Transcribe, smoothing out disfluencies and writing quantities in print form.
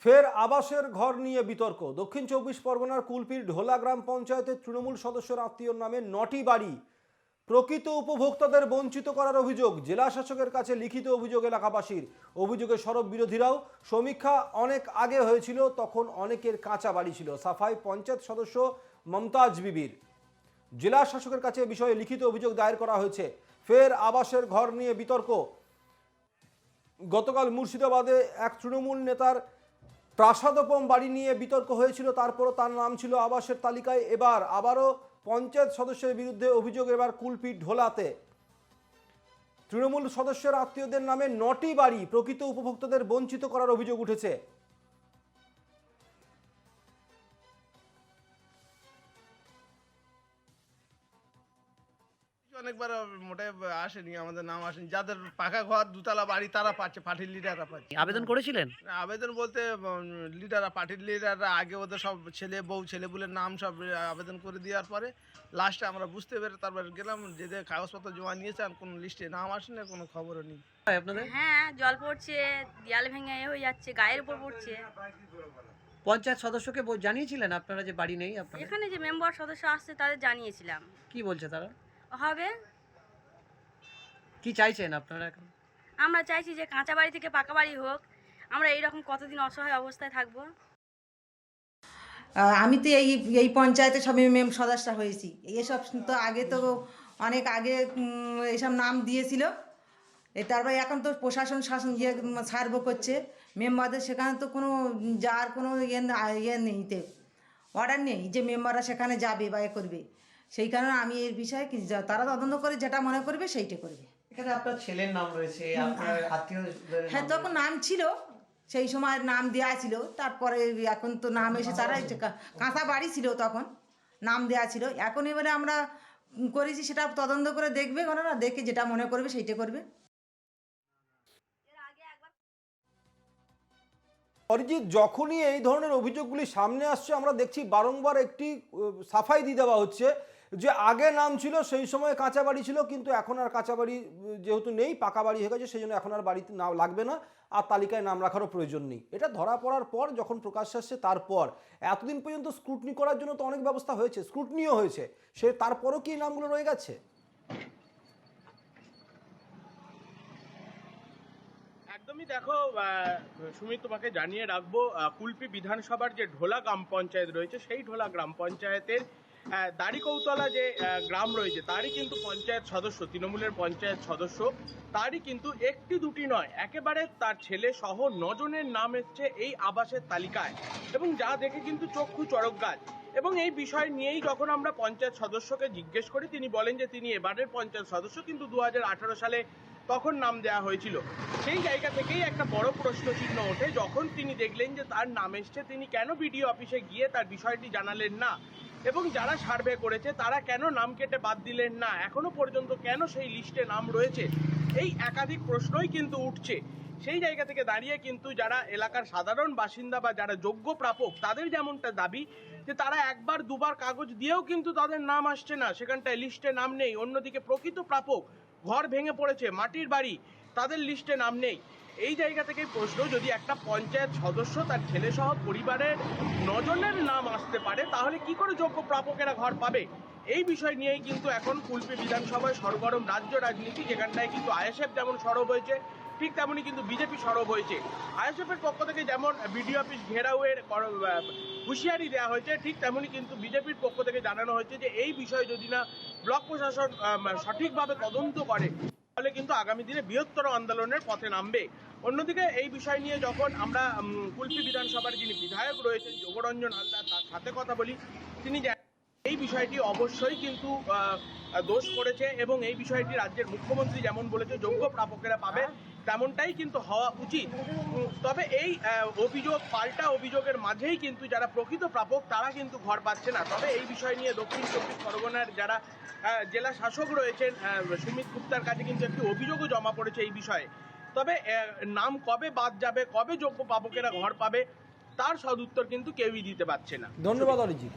ফের আবাসের ঘর নিয়ে বিতর্ক। দক্ষিণ চব্বিশ পরগনার কুলপির ঢোলা গ্রাম পঞ্চায়েতের তৃণমূল সদস্যর আত্মীয়র নামে ৯টি বাড়ি প্রকৃত উপভোক্তাদের বঞ্চিত করার অভিযোগ। জেলা শাসকের কাছে লিখিত অভিযোগ এলাকাবাসীর। অভিযোগে সরব বিরোধীরাও। সমীক্ষা অনেক আগে হয়েছিল, তখন অনেকের কাঁচা বাড়ি ছিল। সাফাই পঞ্চায়েত সদস্য মমতাজ বিবির। জেলা শাসকের কাছে বিষয়ে লিখিত অভিযোগ দায়ের করা হয়েছে। ফের আবাসের ঘর নিয়ে বিতর্ক। গতকাল মুর্শিদাবাদে এক তৃণমূল নেতার প্রাসাদোপম বাড়ি নিয়ে বিতর্ক হয়েছিল, তারপরও তার নাম ছিল আবাসের তালিকায়। এবার আবারও পঞ্চায়েত সদস্যের বিরুদ্ধে অভিযোগ, এবার কুলপি ঢোলাতে তৃণমূল সদস্যের আত্মীয়দের নামে ৯টি বাড়ি প্রকৃত উপভোক্তাদের বঞ্চিত করার অভিযোগ উঠেছে। অনেকবার মোটে আসেনি, আমাদের নাম আসেনি। যাদের পাকা ঘর দুতলা বাড়ি তারা পাচ্ছে, পার্টির লিডাররা পাচ্ছে। আবেদন করেছিলেন? আবেদন বলতে লিডাররা, পার্টির লিডাররা আগে ওদের সব ছেলে বউ ছেলেপুলের নাম সব আবেদন করে দেওয়ার পরে লাস্টে আমরা বুঝতে পেরে তারপর গেলাম, যে কাগজপত্র জমা নিয়েছে আর কোনো লিস্টে নাম আসেনি, কোনো খবরও নেই। আপনাদের হ্যাঁ, জল পড়ছে, দেয়াল ভেঙে হয়ে যাচ্ছে, গায়ের উপর পড়ছে। পঞ্চায়েত সদস্যকে জানিয়েছিলেন আপনারা যে বাড়ি নেই আপনাদের? এখানে যে মেম্বার সদস্য আসছে তাদের জানিয়েছিলাম। কি বলছে তারা? হবে। কি চাইছেন আপনারা এখন? আমরা চাইছি যে কাঁচা বাড়ি থেকে পাকা বাড়ি হোক। আমরা এইরকম কতদিন অসহায় অবস্থায় থাকবো? আমি তো এই পঞ্চায়েতে সব সদস্য হয়েছি। এসব তো আগে তো অনেক আগে এইসব নাম দিয়েছিল। তারপরে এখন তো প্রশাসন শাসন সার্ভ করছে মেম্বারদের, সেখানে তো কোনো যার কোনো ইয়ে নেই, অর্ডার নেই যে মেম্বাররা সেখানে যাবে বা এ করবে। সেই কারণে আমি এর বিষয়ে তারা তদন্ত করে যেটা মনে করবে সেইটা করবে। এখানে আপনার ছেলের নাম রয়েছে, আপনার আত্মীয়দের। হ্যাঁ, তখন নাম ছিল, সেই সময় নাম দেওয়া ছিল। তারপরে এখন তো নাম এসে তারা কাঁথা বাড়ি ছিল, তখন নাম দেওয়া ছিল। এখন এবারে আমরা করেছি, সেটা তদন্ত করে দেখবে ওনারা, দেখে যেটা মনে করবে সেইটা করবে। অরিজিৎ, যখনই এই ধরনের অভিযোগগুলি সামনে আসছে আমরা দেখছি বারংবার একটি সাফাই দিয়ে দেওয়া হচ্ছে যে আগে নাম ছিল, সেই সময় কাঁচা বাড়ি ছিল, কিন্তু এখন আর কাঁচা বাড়ি যেহেতু নেই, পাকা বাড়ি হয়ে গেছে, সেই জন্য এখন আর বাড়িতে নাম লাগবে না, আর তালিকায় নাম রাখারও প্রয়োজন নেই। এটা ধরা পড়ার পর যখন প্রকাশ আসছে, তারপর এতদিন পর্যন্ত স্ক্রুটনি করার জন্য তো অনেক ব্যবস্থা হয়েছে, স্ক্রুটনিও হয়েছে, সে তারপরও কি নামগুলো রয়ে গেছে? একদমই। দেখো সুমিত, তোমাকে জানিয়ে রাখবো, কুলপি বিধানসভার যে ঢোলা গ্রাম পঞ্চায়েত রয়েছে, সেই ঢোলা গ্রাম পঞ্চায়েতের দাড়িকৌতলা যে গ্রাম রয়েছে, তারই কিন্তু পঞ্চায়েত সদস্য, তৃণমূলের পঞ্চায়েত সদস্য, তারই কিন্তু একটি দুটি নয়, একেবারে তার ছেলে সহ 9 জনের নাম এসছে এই আবাসের তালিকায়, এবং যা দেখে কিন্তু চক্ষু চড়ক গাছ। এবং এই বিষয় নিয়েই যখন আমরা পঞ্চায়েত সদস্যকে জিজ্ঞেস করি, তিনি বলেন যে তিনি এবারের পঞ্চায়েত সদস্য, কিন্তু 2018 সালে তখন নাম দেওয়া হয়েছিল। সেই জায়গা থেকেই একটা বড় প্রশ্ন চিহ্ন ওঠে, যখন তিনি দেখলেন যে তার নাম এসছে, তিনি কেন বিডিও অফিসে গিয়ে তার বিষয়টি জানালেন না, এবং যারা সার্ভে করেছে তারা কেন নাম কেটে বাদ দিলেন না, এখনো পর্যন্ত কেন সেই লিস্টে নাম রয়েছে, এই একাধিক প্রশ্নই কিন্তু উঠছে। সেই জায়গা থেকে দাঁড়িয়ে কিন্তু যারা এলাকার সাধারণ বাসিন্দা বা যারা যোগ্য প্রাপক, তাদের যেমনটা দাবি যে তারা একবার দুবার কাগজ দিয়েও কিন্তু তাদের নাম আসছে না, সেখানটায় লিস্টে নাম নেই। অন্যদিকে প্রকৃত প্রাপক, ঘর ভেঙে পড়েছে, মাটির বাড়ি, তাদের লিস্টে নাম নেই। এই জায়গা থেকে প্রশ্ন, যদি একটা পঞ্চায়েত সদস্য তার ছেলে সহ পরিবারের 9 জনের নাম আসতে পারে, তাহলে কি করে যোগ্য প্রাপকেরা ঘর পাবে? এই বিষয় নিয়েই কিন্তু এখন কুলপি বিধানসভায় সরগরম রাজ্য রাজনীতি, যেখানটায় কিন্তু আইএসএফ যেমন সরব হয়েছে, ঠিক তেমনই কিন্তু বিজেপি সরব হয়েছে। আইএসএফের পক্ষ থেকে যেমন বিডিও অফিস ঘেরাওয়ের হুঁশিয়ারি দেওয়া হয়েছে, ঠিক তেমনই কিন্তু বিজেপির পক্ষ থেকে জানানো হয়েছে যে এই বিষয়ে যদি না ব্লক প্রশাসন সঠিকভাবে তদন্ত করে, তাহলে কিন্তু আগামী দিনে বৃহত্তর আন্দোলনের পথে নামবে। অন্যদিকে এই বিষয় নিয়ে যখন আমরা কুলপি বিধানসভার যিনি বিধায়ক রয়েছেন যোগরঞ্জন হালদার, তার সাথে কথা বলি, তিনি এই বিষয়টি অবশ্যই কিন্তু দোষ করেছে, এবং এই বিষয়টি রাজ্যের মুখ্যমন্ত্রী যেমন বলেছে যোগ্য প্রাপকেরা পাবে, তেমনটাই কিন্তু হওয়া উচিত। তবে এই অভিযোগ, পাল্টা অভিযোগের মাঝেই কিন্তু যারা প্রকৃত প্রাপক তারা কিন্তু ঘর পাচ্ছে না। তবে এই বিষয় নিয়ে দক্ষিণ চব্বিশ পরগনার যারা জেলা শাসক রয়েছেন সুমিত গুপ্তার কাছে কিন্তু একটি অভিযোগও জমা পড়েছে এই বিষয়ে। তবে নাম কবে বাদ যাবে, কবে যোগ্য প্রাপকেরা ঘর পাবে, তার সদুত্তর কিন্তু কেউই দিতে পারছে না। ধন্যবাদ অরিজিৎ।